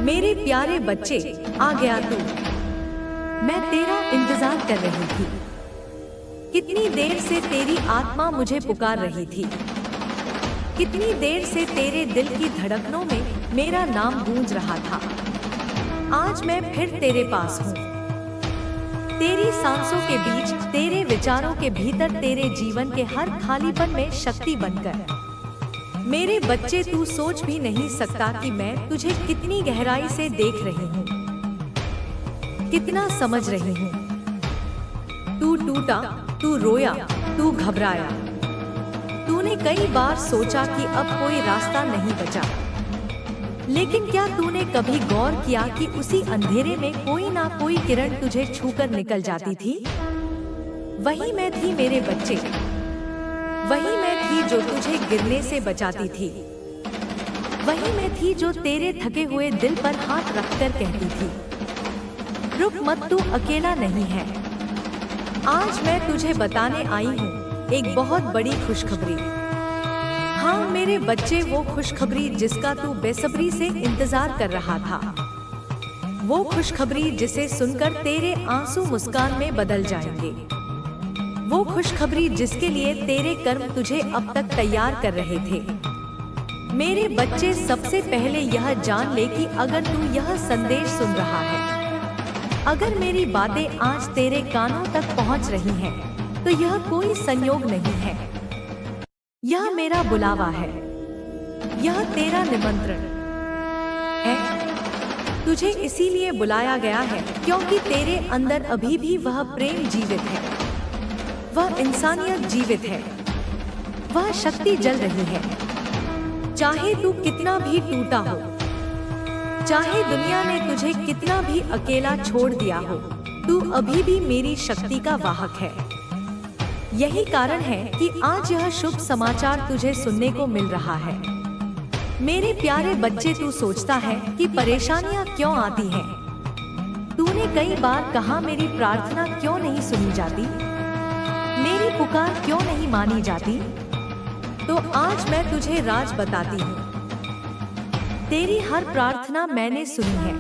मेरे प्यारे बच्चे, आ गया तू। मैं तेरा इंतजार कर रही थी। कितनी देर से तेरी आत्मा मुझे पुकार रही थी। कितनी देर से तेरे दिल की धड़कनों में मेरा नाम गूंज रहा था। आज मैं फिर तेरे पास हूँ। तेरी सांसों के बीच, तेरे विचारों के भीतर, तेरे जीवन के हर खालीपन में शक्ति बनकर। मेरे बच्चे, तू सोच भी नहीं सकता कि मैं तुझे कितनी गहराई से देख रही हूँ, कितना समझ रही हूँ। तू टूटा, तू रोया, तू घबराया। तूने कई बार सोचा कि अब कोई रास्ता नहीं बचा। लेकिन क्या तूने कभी गौर किया कि उसी अंधेरे में कोई ना कोई किरण तुझे छूकर निकल जाती थी? वही मैं थी मेरे बच्चे। वही मैं थी जो तुझे गिरने से बचाती थी। वही मैं थी जो तेरे थके हुए दिल पर हाथ रखकर कहती थी, रुक मत, तू अकेला नहीं है। आज मैं तुझे बताने आई हूँ एक बहुत बड़ी खुशखबरी। हाँ मेरे बच्चे, वो खुशखबरी जिसका तू बेसब्री से इंतजार कर रहा था। वो खुशखबरी जिसे सुनकर तेरे आंसू मुस्कान में बदल जाएंगे। वो खुशखबरी जिसके लिए तेरे कर्म तुझे अब तक तैयार कर रहे थे। मेरे बच्चे, सबसे पहले यह जान ले कि अगर तू यह संदेश सुन रहा है, अगर मेरी बातें आज तेरे कानों तक पहुंच रही हैं, तो यह कोई संयोग नहीं है। यह मेरा बुलावा है। यह तेरा निमंत्रण है। तुझे इसीलिए बुलाया गया है क्योंकि तेरे अंदर अभी भी वह प्रेम जीवित है, वह इंसानियत जीवित है, वह शक्ति जल रही है। चाहे तू कितना भी टूटा हो, चाहे दुनिया ने तुझे कितना भी अकेला छोड़ दिया हो, तू अभी भी मेरी शक्ति का वाहक है। यही कारण है कि आज यह शुभ समाचार तुझे सुनने को मिल रहा है। मेरे प्यारे बच्चे, तू सोचता है कि परेशानियां क्यों आती हैं? तूने कई बार कहा, मेरी प्रार्थना क्यों नहीं सुनी जाती, मेरी पुकार क्यों नहीं मानी जाती? तो आज मैं तुझे राज बताती हूँ। तेरी हर प्रार्थना मैंने सुनी है।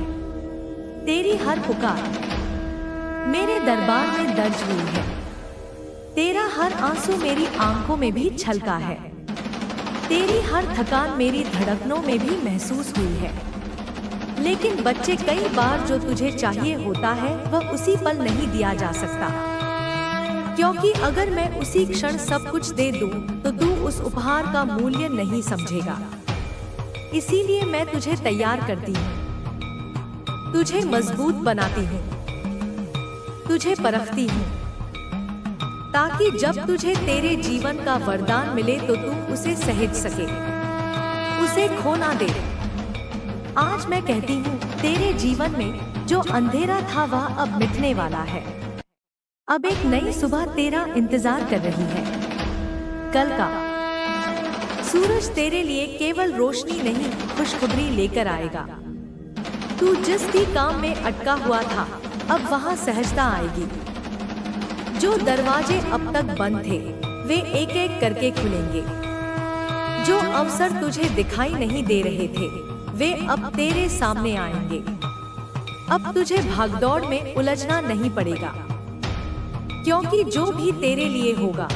तेरी हर पुकार मेरे दरबार में दर्ज हुई है। तेरा हर आंसू मेरी आंखों में भी छलका है। तेरी हर थकान मेरी धड़कनों में भी महसूस हुई है। लेकिन बच्चे, कई बार जो तुझे चाहिए होता है वह उसी पल नहीं दिया जा सकता, क्योंकि अगर मैं उसी क्षण सब कुछ दे दूं, तो तू उस उपहार का मूल्य नहीं समझेगा। इसीलिए मैं तुझे तैयार करती हूँ, तुझे मजबूत बनाती हूँ, तुझे परखती हूँ, ताकि जब तुझे तेरे जीवन का वरदान मिले तो तू उसे सहेज सके, उसे खो ना दे। आज मैं कहती हूँ, तेरे जीवन में जो अंधेरा था वह अब मिटने वाला है। अब एक नई सुबह तेरा इंतजार कर रही है। कल का सूरज तेरे लिए केवल रोशनी नहीं, खुशखबरी लेकर आएगा। तू जिस भी काम में अटका हुआ था, अब वहां सहजता आएगी। जो दरवाजे अब तक बंद थे, वे एक एक करके खुलेंगे। जो अवसर तुझे दिखाई नहीं दे रहे थे, वे अब तेरे सामने आएंगे। अब तुझे भागदौड़ में उलझना नहीं पड़ेगा, क्योंकि जो भी तेरे लिए होगा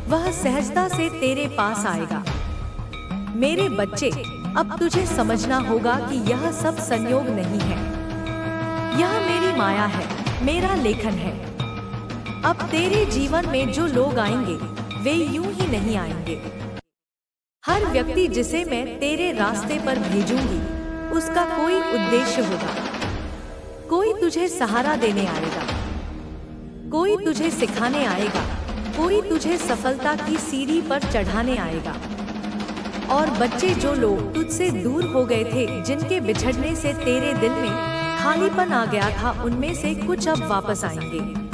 वह सहजता से तेरे पास आएगा। मेरे बच्चे, अब तुझे समझना होगा कि यह सब संयोग नहीं है। यह मेरी माया है, मेरा लेखन है। अब तेरे जीवन में जो लोग आएंगे वे यूं ही नहीं आएंगे। हर व्यक्ति जिसे मैं तेरे रास्ते पर भेजूंगी, उसका कोई उद्देश्य होगा। कोई तुझे सहारा देने आएगा, कोई तुझे सिखाने आएगा, कोई तुझे सफलता की सीढ़ी पर चढ़ाने आएगा। और बच्चे, जो लोग तुझसे दूर हो गए थे, जिनके बिछड़ने से तेरे दिल में खालीपन आ गया था, उनमें से कुछ अब वापस आएंगे।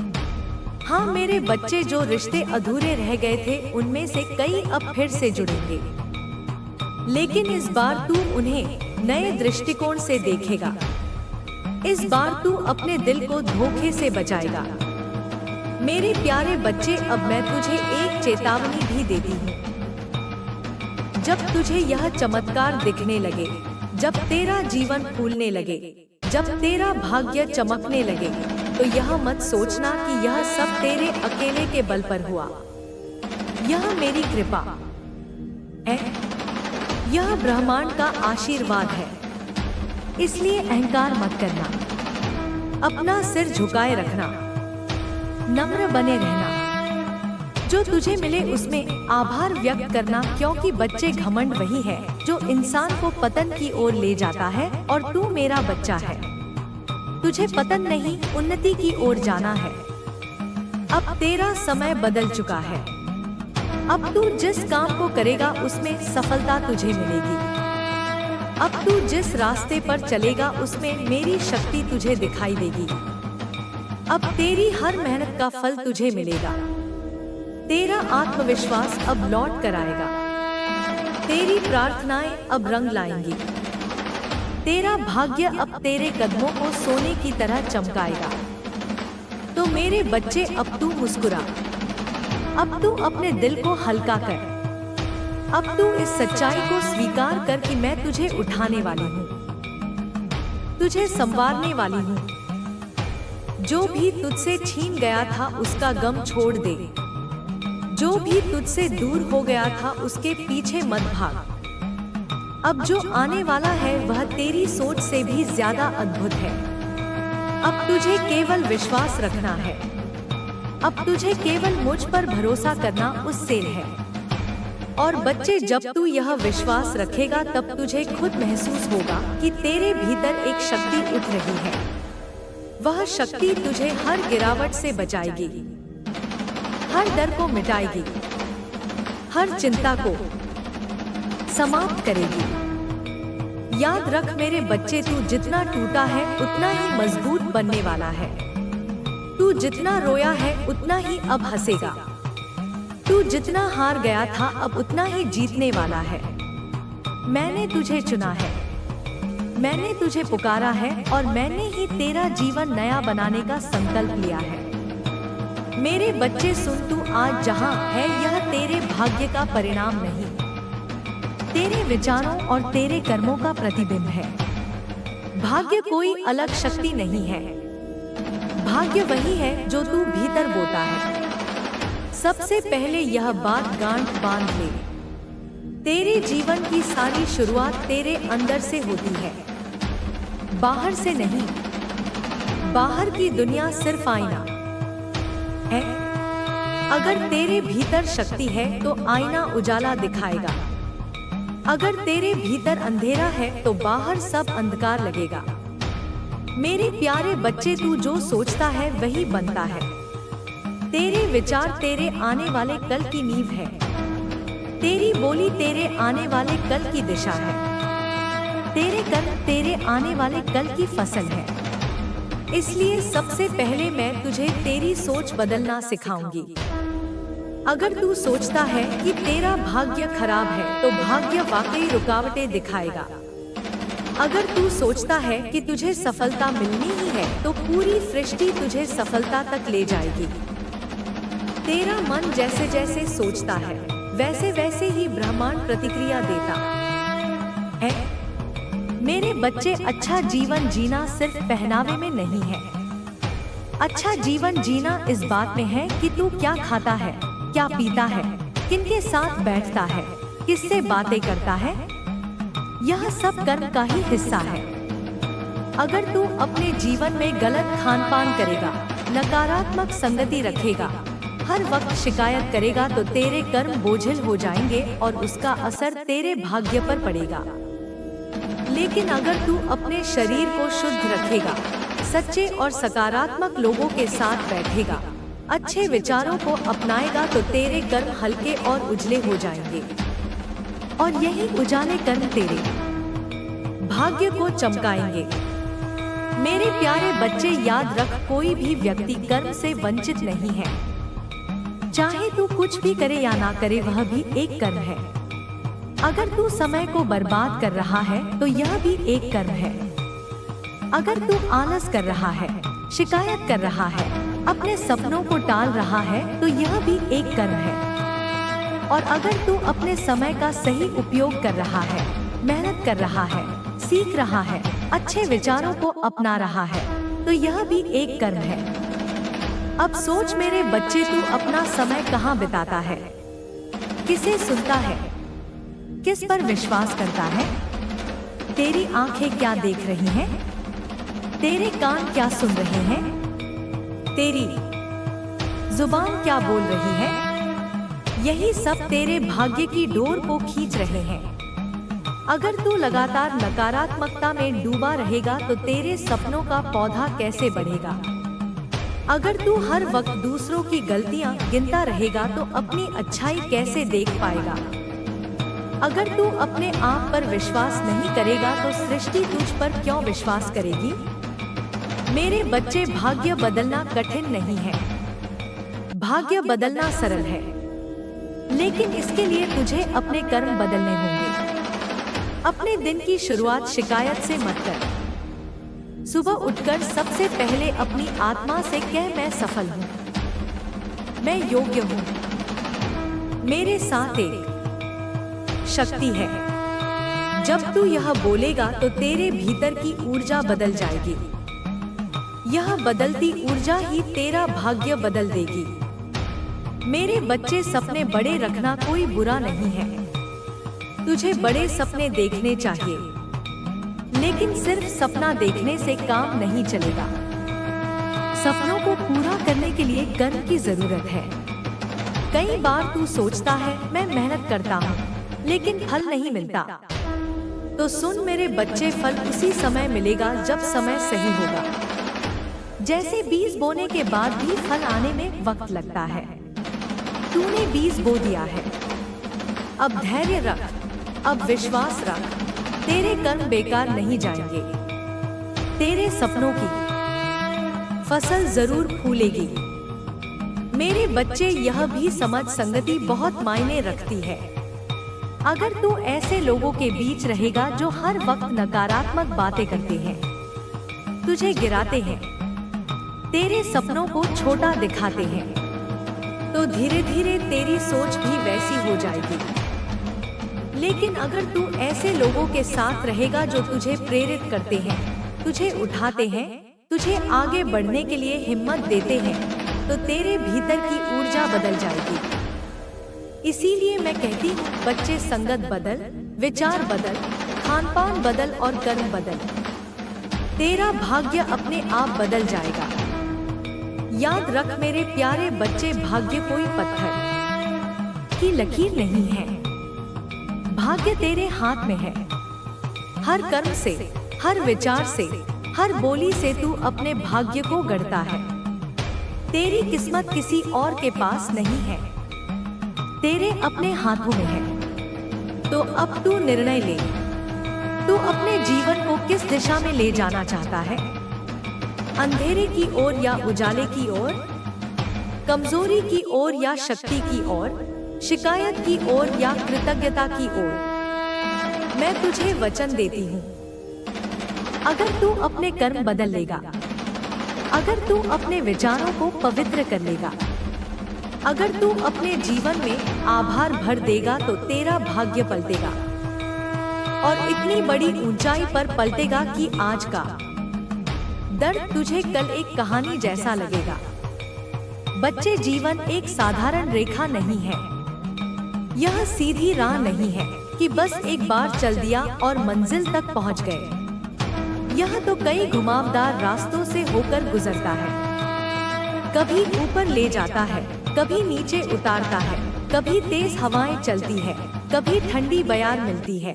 हाँ मेरे बच्चे, जो रिश्ते अधूरे रह गए थे, उनमें से कई अब फिर से जुड़ेंगे। लेकिन इस बार तू उन्हें नए दृष्टिकोण से देखेगा। इस बार तू अपने दिल को धोखे से बचाएगा। मेरे प्यारे बच्चे, अब मैं तुझे एक चेतावनी भी देती हूँ। जब तुझे यह चमत्कार दिखने लगे, जब तेरा जीवन फूलने लगे, जब तेरा भाग्य चमकने लगे, तो यह मत सोचना कि यह सब तेरे अकेले के बल पर हुआ। यह मेरी कृपा है, यह ब्रह्मांड का आशीर्वाद है। इसलिए अहंकार मत करना, अपना सिर झुकाए रखना, नम्र बने रहना। जो तुझे मिले उसमें आभार व्यक्त करना, क्योंकि बच्चे घमंड वही है जो इंसान को पतन की ओर ले जाता है, और तू मेरा बच्चा है। तुझे पतन नहीं, उन्नति की ओर जाना है। अब तेरा समय बदल चुका है। अब तू जिस काम को करेगा उसमें सफलता तुझे मिलेगी। अब तू जिस रास्ते पर चलेगा उसमें मेरी शक्ति तुझे दिखाई देगी। अब तेरी हर मेहनत का फल तुझे मिलेगा। तेरा आत्मविश्वास अब लौट कर आएगा। तेरी प्रार्थनाएं अब रंग लाएंगी। तेरा भाग्य अब तेरे कदमों को सोने की तरह चमकाएगा। तो मेरे बच्चे, अब तू मुस्कुरा। अब तू अपने दिल को हल्का कर। अब तू इस सच्चाई को स्वीकार कर कि मैं तुझे उठाने वाली हूँ, तुझे संवारने वाली हूँ। जो भी तुझसे छीन गया था उसका गम छोड़ दे। जो भी तुझसे दूर हो गया था उसके पीछे मत भाग। अब जो आने वाला है वह तेरी सोच से भी ज्यादा अद्भुत है। अब तुझे केवल विश्वास रखना है। अब तुझे केवल मुझ पर भरोसा करना उससे है। और बच्चे, जब तू यह विश्वास रखेगा तब तुझे खुद महसूस होगा कि तेरे भीतर एक शक्ति उठ रही है। वह शक्ति तुझे हर गिरावट से बचाएगी, हर डर को मिटाएगी, हर चिंता को समाप्त करेगी। याद रख मेरे बच्चे, तू जितना टूटा है उतना ही मजबूत बनने वाला है। तू जितना रोया है उतना ही अब हंसेगा। तू जितना हार गया था अब उतना ही जीतने वाला है। मैंने तुझे चुना है, मैंने तुझे पुकारा है, और मैंने ही तेरा जीवन नया बनाने का संकल्प लिया है। मेरे बच्चे सुन, तू आज जहाँ है यह तेरे भाग्य का परिणाम नहीं, तेरे विचारों और तेरे कर्मों का प्रतिबिंब है। भाग्य कोई अलग शक्ति नहीं है। भाग्य वही है जो तू भीतर बोता है। सबसे पहले यह बात गांठ बांध ले, तेरे जीवन की सारी शुरुआत तेरे अंदर से होती है, बाहर से नहीं। बाहर की दुनिया सिर्फ आईना है। अगर तेरे भीतर शक्ति है तो आईना उजाला दिखाएगा। अगर तेरे भीतर अंधेरा है तो बाहर सब अंधकार लगेगा। मेरे प्यारे बच्चे, तू जो सोचता है वही बनता है। तेरे विचार तेरे आने वाले कल की नींव है। तेरी बोली तेरे आने वाले कल की दिशा है। तेरे कर्म तेरे आने वाले कल की फसल है। इसलिए सबसे पहले मैं तुझे तेरी सोच बदलना सिखाऊंगी। अगर तू सोचता है कि तेरा भाग्य खराब है तो भाग्य वाकई रुकावटें दिखाएगा। अगर तू सोचता है कि तुझे सफलता मिलनी ही है तो पूरी सृष्टि तुझे सफलता तक ले जाएगी। तेरा मन जैसे जैसे सोचता है वैसे वैसे ही ब्रह्मांड प्रतिक्रिया देता है। मेरे बच्चे, अच्छा जीवन जीना सिर्फ पहनावे में नहीं है। अच्छा जीवन जीना इस बात में है कि तू क्या खाता है, क्या पीता है, किनके साथ बैठता है, किससे बातें करता है। यह सब कर्म का ही हिस्सा है। अगर तू अपने जीवन में गलत खान पान करेगा, नकारात्मक संगति रखेगा, हर वक्त शिकायत करेगा तो तेरे कर्म बोझिल हो जाएंगे और उसका असर तेरे भाग्य पर पड़ेगा। लेकिन अगर तू अपने शरीर को शुद्ध रखेगा, सच्चे और सकारात्मक लोगों के साथ बैठेगा, अच्छे विचारों को अपनाएगा तो तेरे कर्म हल्के और उजले हो जाएंगे। और यही उजाले कर्म तेरे भाग्य को चमकाएंगे। मेरे प्यारे बच्चे, याद रख, कोई भी व्यक्ति कर्म से वंचित नहीं है। चाहे तू कुछ भी करे या ना करे, वह भी एक कर्म है। अगर तू समय को बर्बाद कर रहा है तो यह भी एक कर्म है। अगर तू आलस कर रहा है, शिकायत कर रहा है, अपने सपनों को टाल रहा है तो यह भी एक कर्म है। और अगर तू अपने समय का सही उपयोग कर रहा है, मेहनत कर रहा है, सीख रहा है, अच्छे विचारों को अपना रहा है, तो यह भी एक कर्म है। अब सोच मेरे बच्चे, तू अपना समय कहाँ बिताता है? किसे सुनता है? किस पर विश्वास करता है? तेरी आंखें क्या देख रही हैं? तेरे कान क्या सुन रहे हैं? तेरी जुबान क्या बोल रही है? यही सब तेरे भाग्य की डोर को खींच रहे हैं। अगर तू लगातार नकारात्मकता में डूबा रहेगा तो तेरे सपनों का पौधा कैसे बढ़ेगा? अगर तू हर वक्त दूसरों की गलतियां गिनता रहेगा तो अपनी अच्छाई कैसे देख पाएगा? अगर तू अपने आप पर विश्वास नहीं करेगा तो सृष्टि तुझ पर क्यों विश्वास करेगी? मेरे बच्चे, भाग्य बदलना कठिन नहीं है, भाग्य बदलना सरल है, लेकिन इसके लिए तुझे अपने कर्म बदलने होंगे। अपने दिन की शुरुआत शिकायत से मत कर। सुबह उठकर सबसे पहले अपनी आत्मा से कह, मैं सफल हूँ, मैं योग्य हूँ, मेरे साथ एक शक्ति है। जब तू यह बोलेगा तो तेरे भीतर की ऊर्जा बदल जाएगी। यह बदलती ऊर्जा ही तेरा भाग्य बदल देगी। मेरे बच्चे, सपने बड़े रखना कोई बुरा नहीं है। तुझे बड़े सपने देखने चाहिए, लेकिन सिर्फ सपना देखने से काम नहीं चलेगा। सपनों को पूरा करने के लिए कर्म की जरूरत है। कई बार तू सोचता है, मैं मेहनत करता हूँ लेकिन फल नहीं मिलता। तो सुन मेरे बच्चे, फल उसी समय मिलेगा जब समय सही होगा। जैसे बीज बोने के बाद भी फल आने में वक्त लगता है। तूने बीज बो दिया है, अब धैर्य रख, अब विश्वास रख। तेरे कर्म बेकार नहीं जाएंगे। तेरे सपनों की फसल जरूर फूलेगी। मेरे बच्चे, यह भी समझ, संगति बहुत मायने रखती है। अगर तू ऐसे लोगों के बीच रहेगा जो हर वक्त नकारात्मक बातें करते हैं, तुझे गिराते हैं, तेरे सपनों को छोटा दिखाते हैं, तो धीरे धीरे तेरी सोच भी वैसी हो जाएगी। लेकिन अगर तू ऐसे लोगों के साथ रहेगा जो तुझे प्रेरित करते हैं, तुझे उठाते हैं, तुझे आगे बढ़ने के लिए हिम्मत देते हैं, तो तेरे भीतर की ऊर्जा बदल जाएगी। इसीलिए मैं कहती हूँ, बच्चे, संगत बदल, विचार बदल, खानपान बदल और कर्म बदल। तेरा भाग्य अपने आप बदल जाएगा। याद रख मेरे प्यारे बच्चे, भाग्य कोई पत्थर की लकीर नहीं है। भाग्य तेरे हाथ में है। हर कर्म से, हर विचार से, हर बोली से तू अपने भाग्य को गढ़ता है। तेरी किस्मत किसी और के पास नहीं है, तेरे अपने हाथों में है। तो अब तू निर्णय ले, तू अपने जीवन को किस दिशा में ले जाना चाहता है? अंधेरे की ओर या उजाले की ओर? कमजोरी की ओर या शक्ति की ओर? शिकायत की ओर या कृतज्ञता की ओर? मैं तुझे वचन देती हूँ, अगर तू अपने कर्म बदल लेगा, अगर तू अपने विचारों को पवित्र कर लेगा, अगर तू अपने जीवन में आभार भर देगा तो तेरा भाग्य पलटेगा और इतनी बड़ी ऊंचाई पर पलटेगा कि आज का दर्द तुझे कल एक कहानी जैसा लगेगा। बच्चे, जीवन एक साधारण रेखा नहीं है। यह सीधी राह नहीं है कि बस एक बार चल दिया और मंजिल तक पहुंच गए। यह तो कई घुमावदार रास्तों से होकर गुजरता है। कभी ऊपर ले जाता है, कभी नीचे उतारता है, कभी तेज हवाएं चलती है, कभी ठंडी बयार मिलती है।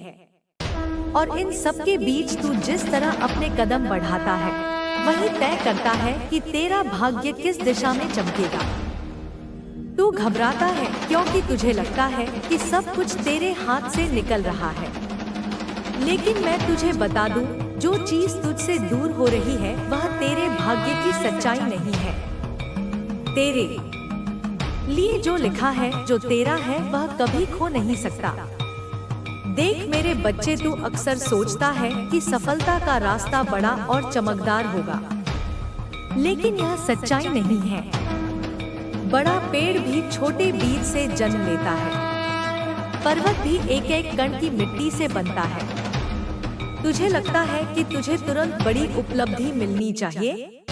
और इन सब के बीच तू जिस तरह अपने कदम बढ़ाता है, वही तय करता है कि तेरा भाग्य किस दिशा में चमकेगा। तू घबराता है क्योंकि तुझे लगता है कि सब कुछ तेरे हाथ से निकल रहा है। लेकिन मैं तुझे बता दूं, जो चीज तुझसे दूर हो रही है वह तेरे भाग्य की सच्चाई नहीं है। तेरे लिए जो लिखा है, जो तेरा है, वह कभी खो नहीं सकता। देख मेरे बच्चे, तू अक्सर सोचता है कि सफलता का रास्ता बड़ा और चमकदार होगा, लेकिन यह सच्चाई नहीं है। बड़ा पेड़ भी छोटे बीज से जन्म लेता है, पर्वत भी एक एक कण की मिट्टी से बनता है। तुझे लगता है कि तुझे तुरंत बड़ी उपलब्धि मिलनी चाहिए,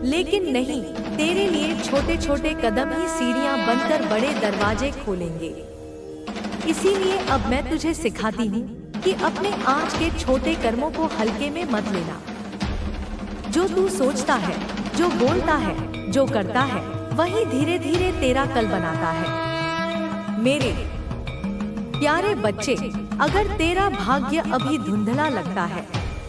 लेकिन नहीं, तेरे लिए छोटे छोटे कदम ही सीढ़ियां बनकर बड़े दरवाजे खोलेंगे। इसीलिए अब मैं तुझे सिखाती हूँ कि अपने आज के छोटे कर्मों को हल्के में मत लेना। जो तू सोचता है, जो बोलता है, जो करता है, वही धीरे धीरे तेरा कल बनाता है। मेरे प्यारे बच्चे, अगर तेरा भाग्य अभी धुंधला लगता है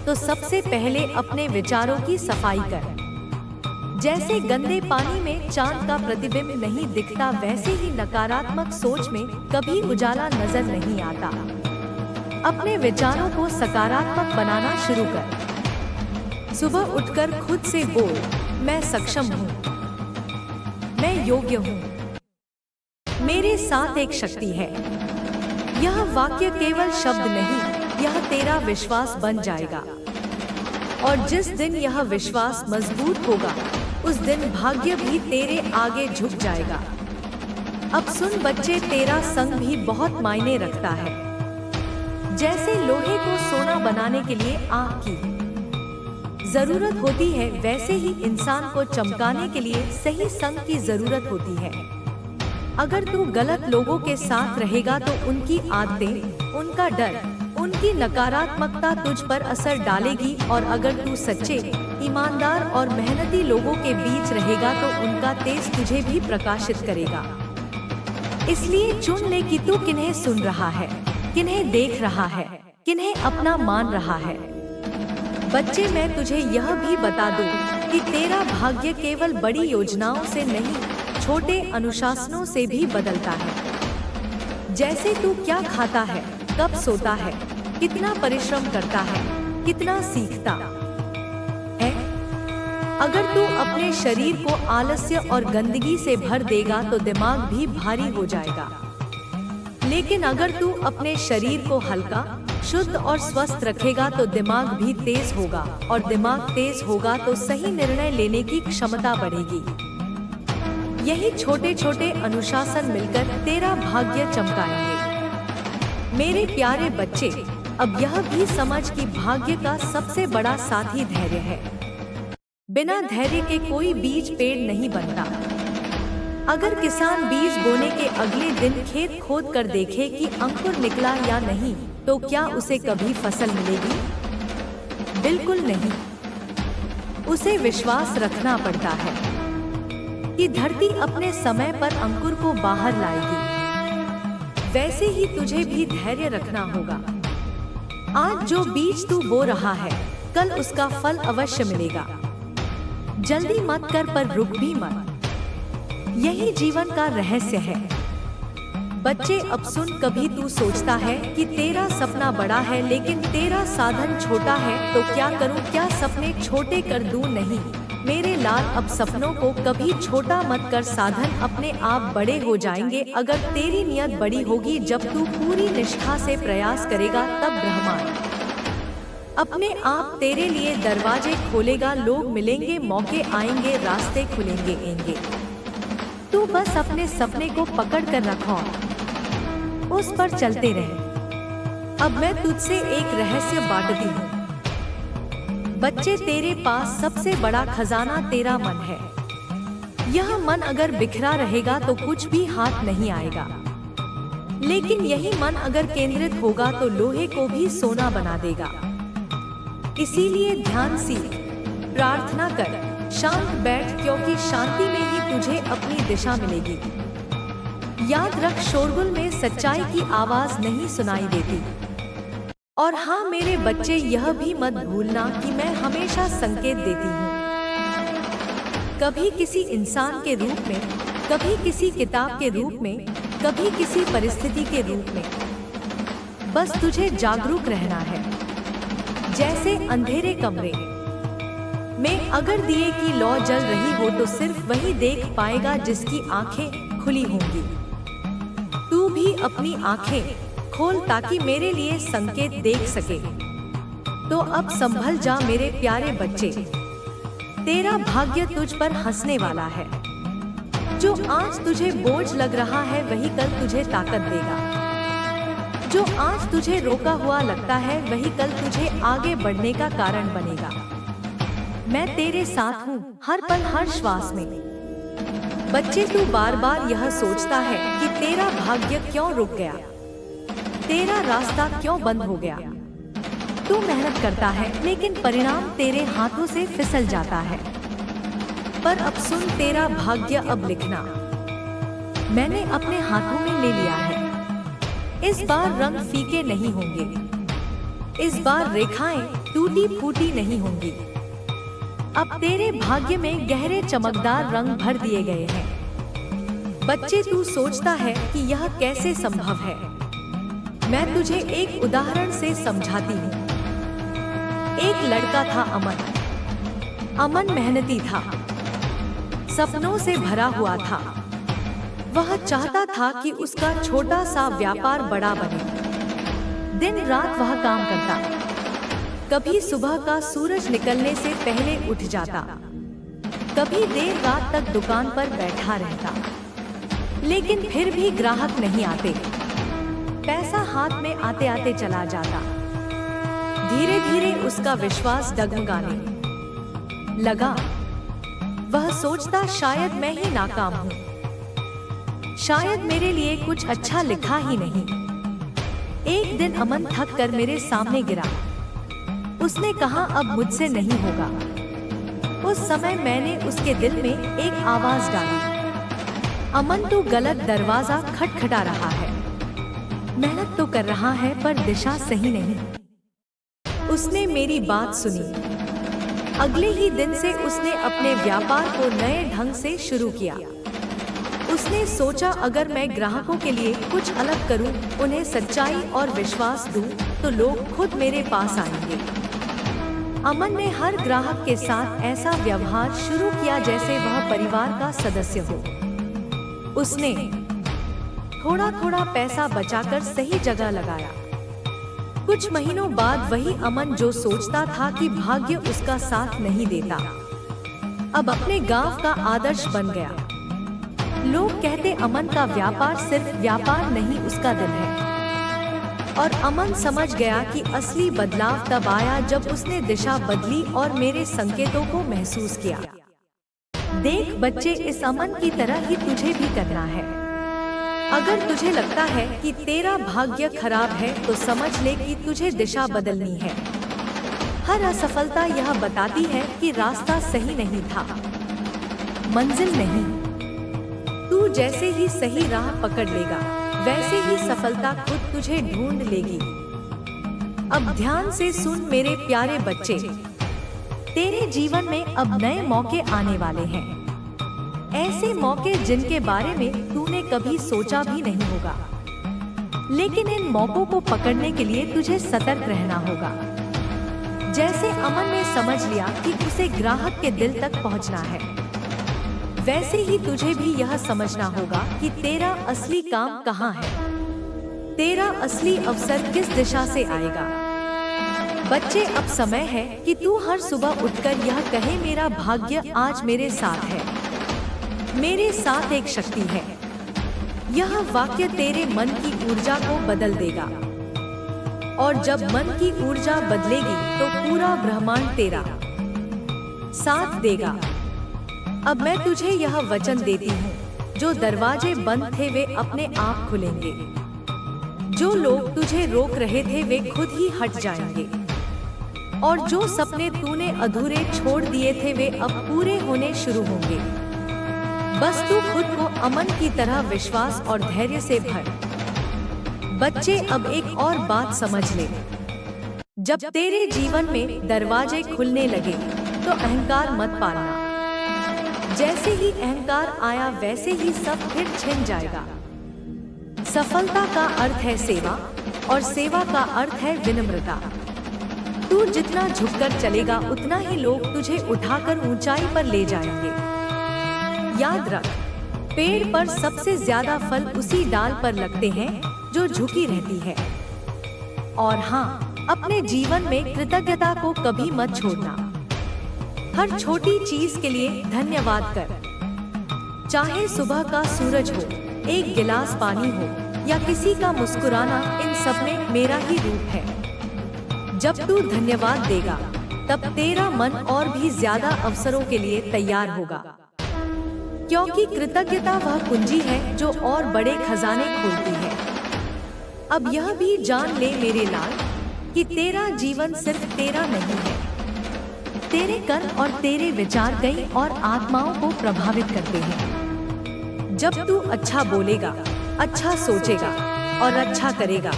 तो सबसे पहले अपने विचारों की सफाई कर। जैसे गंदे पानी में चांद का प्रतिबिंब नहीं दिखता, वैसे ही नकारात्मक सोच में कभी उजाला नजर नहीं आता। अपने विचारों को सकारात्मक बनाना शुरू कर। सुबह उठकर खुद से बोल, मैं सक्षम हूँ, मैं योग्य हूँ, मेरे साथ एक शक्ति है। यह वाक्य केवल शब्द नहीं, यह तेरा विश्वास बन जाएगा। और जिस दिन यह विश्वास मजबूत होगा, उस दिन भाग्य भी तेरे आगे झुक जाएगा। अब सुन बच्चे, तेरा संग भी बहुत मायने रखता है। जैसे लोहे को सोना बनाने के लिए आग की जरूरत होती है, वैसे ही इंसान को चमकाने के लिए सही संग की जरूरत होती है। अगर तू गलत लोगों के साथ रहेगा तो उनकी आदतें, उनका डर, उनकी नकारात्मकता तुझ पर असर डालेगी, और अगर तू सच्चे, ईमानदार और मेहनती लोगों के बीच रहेगा तो उनका तेज तुझे भी प्रकाशित करेगा। इसलिए चुन ले कि तू किन्हें सुन रहा है, किन्हें देख रहा है, किन्हें अपना मान रहा है। बच्चे, मैं तुझे यह भी बता दूं कि तेरा भाग्य केवल बड़ी योजनाओं से नहीं, छोटे अनुशासनों से भी बदलता है। जैसे तू क्या खाता है, कब सोता है, कितना परिश्रम करता है, कितना सीखता है। अगर तू अपने शरीर को आलस्य और गंदगी से भर देगा तो दिमाग भी भारी हो जाएगा। लेकिन अगर तू अपने शरीर को हल्का, शुद्ध और स्वस्थ रखेगा तो दिमाग भी तेज होगा, और दिमाग तेज होगा तो सही निर्णय लेने की क्षमता बढ़ेगी। यही छोटे छोटे अनुशासन मिलकर तेरा भाग्य चमकाएंगे। मेरे प्यारे बच्चे, अब यह भी समझ कि भाग्य का सबसे बड़ा साथी धैर्य है। बिना धैर्य के कोई बीज पेड़ नहीं बनता। अगर किसान बीज बोने के अगले दिन खेत खोद कर देखे कि अंकुर निकला या नहीं, तो क्या उसे कभी फसल मिलेगी? बिल्कुल नहीं। उसे विश्वास रखना पड़ता है कि धरती अपने समय पर अंकुर को बाहर लाएगी। वैसे ही तुझे भी धैर्य रखना होगा। आज जो बीज तू बो रहा है, कल उसका फल अवश्य मिलेगा। जल्दी मत कर, पर रुक भी मत। यही जीवन का रहस्य है। बच्चे, अब सुन, कभी तू सोचता है कि तेरा सपना बड़ा है लेकिन तेरा साधन छोटा है, तो क्या करूं, क्या सपने छोटे कर दूं? नहीं मेरे लाल, अब सपनों को कभी छोटा मत कर, साधन अपने आप बड़े हो जाएंगे अगर तेरी नियत बड़ी होगी। जब तू पूरी निष्ठा से प्रयास करेगा, तब ब्रह्मांड अपने आप तेरे लिए दरवाजे खोलेगा। लोग मिलेंगे, मौके आएंगे, रास्ते खुलेंगे। तू बस अपने सपने को पकड़ कर रखो, उस पर चलते रहे। अब मैं तुझसे एक रहस्य बांटती हूँ। बच्चे, तेरे पास सबसे बड़ा खजाना तेरा मन है। यह मन अगर बिखरा रहेगा तो कुछ भी हाथ नहीं आएगा, लेकिन यही मन अगर केंद्रित होगा तो लोहे को भी सोना बना देगा। इसीलिए ध्यान सीख, प्रार्थना कर, शांत बैठ, क्योंकि शांति में ही तुझे अपनी दिशा मिलेगी। याद रख, शोरगुल में सच्चाई की आवाज नहीं सुनाई देती। और हाँ मेरे बच्चे, यह भी मत भूलना कि मैं हमेशा संकेत देती हूँ, कभी किसी इंसान के रूप में, कभी किसी किताब के रूप में, कभी किसी परिस्थिति के रूप में। बस तुझे जागरूक रहना है। जैसे अंधेरे कमरे में अगर दिए की लौ जल रही हो तो सिर्फ वही देख पाएगा जिसकी आंखें खुली होंगी। तू भी अपनी आंखें खोल ताकि मेरे लिए संकेत देख सके। तो अब संभल जा मेरे प्यारे बच्चे, तेरा भाग्य तुझ पर हंसने वाला है। जो आज तुझे बोझ लग रहा है वही कल तुझे ताकत देगा। जो आज तुझे रोका हुआ लगता है वही कल तुझे आगे बढ़ने का कारण बनेगा। मैं तेरे साथ हूँ हर पल हर श्वास में। बच्चे, तू बार बार यह सोचता है कि तेरा भाग्य क्यों रुक गया, तेरा रास्ता क्यों बंद हो गया। तू मेहनत करता है लेकिन परिणाम तेरे हाथों से फिसल जाता है। पर अब सुन, तेरा भाग्य अब लिखना मैंने अपने हाथों में ले लिया है। इस बार रंग फीके नहीं होंगे, इस बार रेखाएं टूटी फूटी नहीं होंगी। अब तेरे भाग्य में गहरे चमकदार रंग भर दिए गए हैं। बच्चे, तू सोचता है कि यह कैसे संभव है। मैं तुझे एक उदाहरण से समझाती हूँ। एक लड़का था अमन। अमन मेहनती था, सपनों से भरा हुआ था। वह चाहता था कि उसका छोटा सा व्यापार बड़ा बने। दिन रात वह काम करता, कभी सुबह का सूरज निकलने से पहले उठ जाता, कभी देर रात तक दुकान पर बैठा रहता, लेकिन फिर भी ग्राहक नहीं आते। पैसा हाथ में आते आते चला जाता। धीरे धीरे उसका विश्वास डगमगाने लगा। वह सोचता, शायद मैं ही नाकाम हूँ, शायद मेरे लिए कुछ अच्छा लिखा ही नहीं। एक दिन अमन थक कर मेरे सामने गिरा। उसने कहा, अब मुझसे नहीं होगा। उस समय मैंने उसके दिल में एक आवाज डाली, अमन, तू गलत दरवाजा खटखटा रहा है। मेहनत तो कर रहा है पर दिशा सही नहीं। उसने मेरी बात सुनी। अगले ही दिन से उसने अपने व्यापार को नए ढंग से शुरू किया। उसने सोचा, अगर मैं ग्राहकों के लिए कुछ अलग करूं, उन्हें सच्चाई और विश्वास दूं, तो लोग खुद मेरे पास आएंगे। अमन ने हर ग्राहक के साथ ऐसा व्यवहार शुरू किया जैसे वह परिवार का सदस्य हो। उसने थोड़ा थोड़ा पैसा बचाकर सही जगह लगाया। कुछ महीनों बाद वही अमन जो सोचता था कि भाग्य उसका साथ नहीं देता, अब अपने गांव का आदर्श बन गया। लोग कहते, अमन का व्यापार सिर्फ व्यापार नहीं, उसका दिल है। और अमन समझ गया कि असली बदलाव तब आया जब उसने दिशा बदली और मेरे संकेतों को महसूस किया। देख बच्चे, इस अमन की तरह ही तुझे भी करना है। अगर तुझे लगता है कि तेरा भाग्य खराब है तो समझ ले कि तुझे दिशा बदलनी है। हर असफलता यह बताती है कि रास्ता सही नहीं था, मंजिल नहीं। तू जैसे ही सही राह पकड़ लेगा, वैसे ही सफलता खुद तुझे ढूंढ लेगी। अब ध्यान से सुन मेरे प्यारे बच्चे, तेरे जीवन में अब नए मौके आने वाले हैं। ऐसे मौके जिनके बारे में तूने कभी सोचा भी नहीं होगा। लेकिन इन मौकों को पकड़ने के लिए तुझे सतर्क रहना होगा। जैसे अमन ने समझ लिया कि उसे ग्राहक के दिल तक पहुंचना है, वैसे ही तुझे भी यह समझना होगा कि तेरा असली काम कहाँ है, तेरा असली अवसर किस दिशा से आएगा। बच्चे, अब समय है कि तू हर सुबह उठकर यह कहे, मेरा भाग्य आज मेरे साथ है, मेरे साथ एक शक्ति है। यह वाक्य तेरे मन की ऊर्जा को बदल देगा। और जब मन की ऊर्जा बदलेगी तो पूरा ब्रह्मांड तेरा साथ देगा। अब मैं तुझे यह वचन देती हूँ, जो दरवाजे बंद थे वे अपने आप खुलेंगे। जो लोग तुझे रोक रहे थे वे खुद ही हट जाएंगे। और जो सपने तूने अधूरे छोड़ दिए थे वे अब पूरे होने शुरू होंगे। बस तू खुद को अमन की तरह विश्वास और धैर्य से भर। बच्चे, अब एक और बात समझ ले, जब तेरे जीवन में दरवाजे खुलने लगे तो अहंकार मत पालना। जैसे ही अहंकार आया वैसे ही सब फिर छिन जाएगा। सफलता का अर्थ है सेवा और सेवा का अर्थ है विनम्रता। तू जितना झुककर चलेगा उतना ही लोग तुझे उठाकर ऊंचाई पर ले जाएंगे। याद रख, पेड़ पर सबसे ज्यादा फल उसी डाल पर लगते हैं जो झुकी रहती है। और हाँ, अपने जीवन में कृतज्ञता को कभी मत छोड़ना। हर छोटी चीज के लिए धन्यवाद कर। चाहे सुबह का सूरज हो, एक गिलास पानी हो या किसी का मुस्कुराना, इन सब में मेरा ही रूप है। जब तू धन्यवाद देगा तब तेरा मन और भी ज्यादा अवसरों के लिए तैयार होगा, क्योंकि कृतज्ञता वह कुंजी है जो और बड़े खजाने खोलती है। अब यह भी जान ले मेरे लाल कि तेरा जीवन सिर्फ तेरा नहीं है। तेरे कर्म और तेरे विचार कई और आत्माओं को प्रभावित करते हैं। जब तू अच्छा बोलेगा, अच्छा सोचेगा और अच्छा करेगा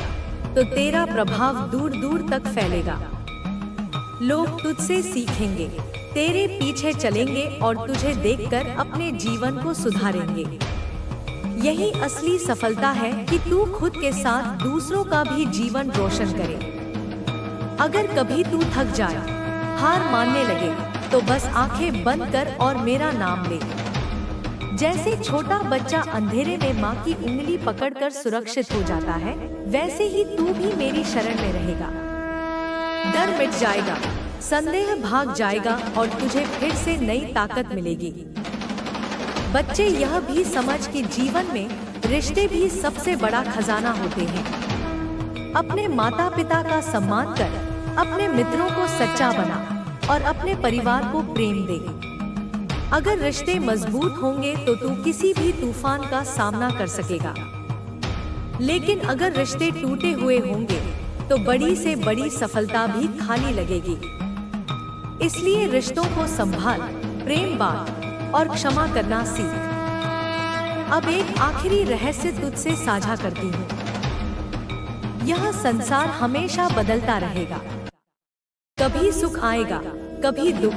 तो तेरा प्रभाव दूर दूर तक फैलेगा। लोग तुझसे सीखेंगे, तेरे पीछे चलेंगे और तुझे देखकर अपने जीवन को सुधारेंगे। यही असली सफलता है कि तू खुद के साथ दूसरों का भी जीवन रोशन करे। अगर कभी तू थक जाए, हार मानने लगे, तो बस आंखें बंद कर और मेरा नाम ले। जैसे छोटा बच्चा अंधेरे में माँ की उंगली पकड़कर सुरक्षित हो जाता है, वैसे ही तू भी मेरी शरण में रहेगा। डर मिट जाएगा, संदेह भाग जाएगा और तुझे फिर से नई ताकत मिलेगी। बच्चे यह भी समझ कि जीवन में रिश्ते भी सबसे बड़ा खजाना होते हैं। अपने माता पिता का सम्मान कर, अपने मित्रों को सच्चा बना और अपने परिवार को प्रेम दे। अगर रिश्ते मजबूत होंगे तो तू किसी भी तूफान का सामना कर सकेगा, लेकिन अगर रिश्ते टूटे हुए होंगे तो बड़ी से बड़ी सफलता भी खाली लगेगी। इसलिए रिश्तों को संभाल, प्रेम बांट और क्षमा करना सीख। अब एक आखिरी रहस्य तुझसे साझा करती हूँ। यह संसार हमेशा बदलता रहेगा, कभी सुख आएगा, कभी दुख,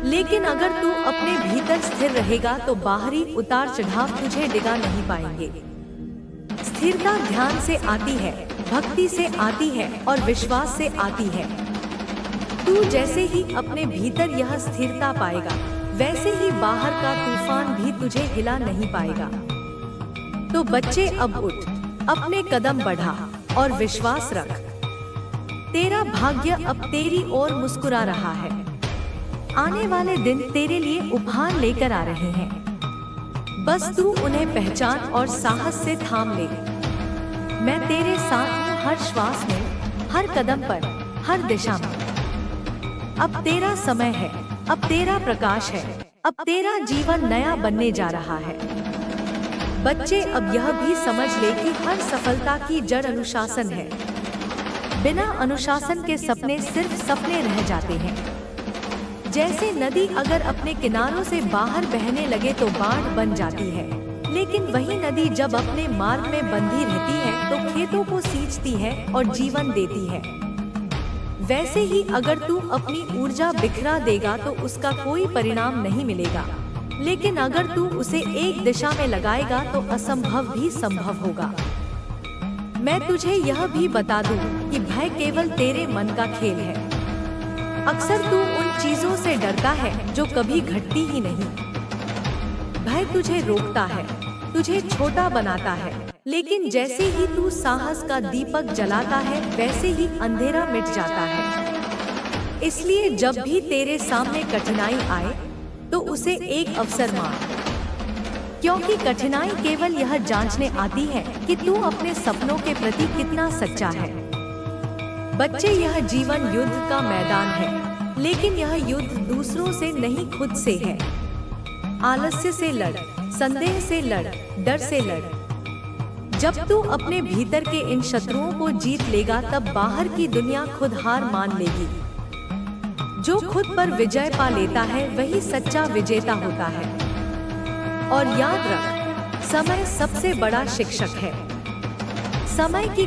लेकिन अगर तू अपने भीतर स्थिर रहेगा तो बाहरी उतार चढ़ाव तुझे डिगा नहीं पाएंगे। स्थिरता ध्यान से आती है, भक्ति से आती है और विश्वास से आती है। तू जैसे ही अपने भीतर यह स्थिरता पाएगा, वैसे ही बाहर का तूफान भी तुझे हिला नहीं पाएगा। तो बच्चे अब उठ, अपने कदम बढ़ा और विश्वास रख। तेरा भाग्य अब तेरी ओर मुस्कुरा रहा है। आने वाले दिन तेरे लिए उपहार लेकर आ रहे हैं, बस तू उन्हें पहचान और साहस से थाम ले। मैं तेरे साथ हूँ हर श्वास में, हर कदम पर, हर दिशा में। अब तेरा समय है, अब तेरा प्रकाश है, अब तेरा जीवन नया बनने जा रहा है। बच्चे अब यह भी समझ ले कि हर सफलता की जड़ अनुशासन है। बिना अनुशासन के सपने सिर्फ सपने रह जाते हैं। जैसे नदी अगर अपने किनारों से बाहर बहने लगे तो बाढ़ बन जाती है, लेकिन वही नदी जब अपने मार्ग में बंधी रहती है तो खेतों को सींचती है और जीवन देती है। वैसे ही अगर तू अपनी ऊर्जा बिखरा देगा तो उसका कोई परिणाम नहीं मिलेगा, लेकिन अगर तू उसे एक दिशा में लगाएगा तो असंभव भी संभव होगा। मैं तुझे यह भी बता दूं कि भय केवल तेरे मन का खेल है। अक्सर तू उन चीजों से डरता है जो कभी घटती ही नहीं। भय तुझे रोकता है, तुझे छोटा बनाता है, लेकिन जैसे ही तू साहस का दीपक जलाता है वैसे ही अंधेरा मिट जाता है। इसलिए जब भी तेरे सामने कठिनाई आए तो उसे एक अवसर मान, क्योंकि कठिनाई केवल यह जांचने आती है कि तू अपने सपनों के प्रति कितना सच्चा है। बच्चे, यह जीवन युद्ध का मैदान है, लेकिन यह युद्ध दूसरों से नहीं, खुद से है। आलस्य से लड़, संदेह से लड़, डर से लड़। जब तू अपने भीतर के इन शत्रुओं को जीत लेगा तब बाहर की दुनिया खुद हार मान लेगी। जो खुद पर विजय पा लेता है वही सच्चा विजेता होता है। और याद रख, समय सबसे बड़ा शिक्षक है। समय की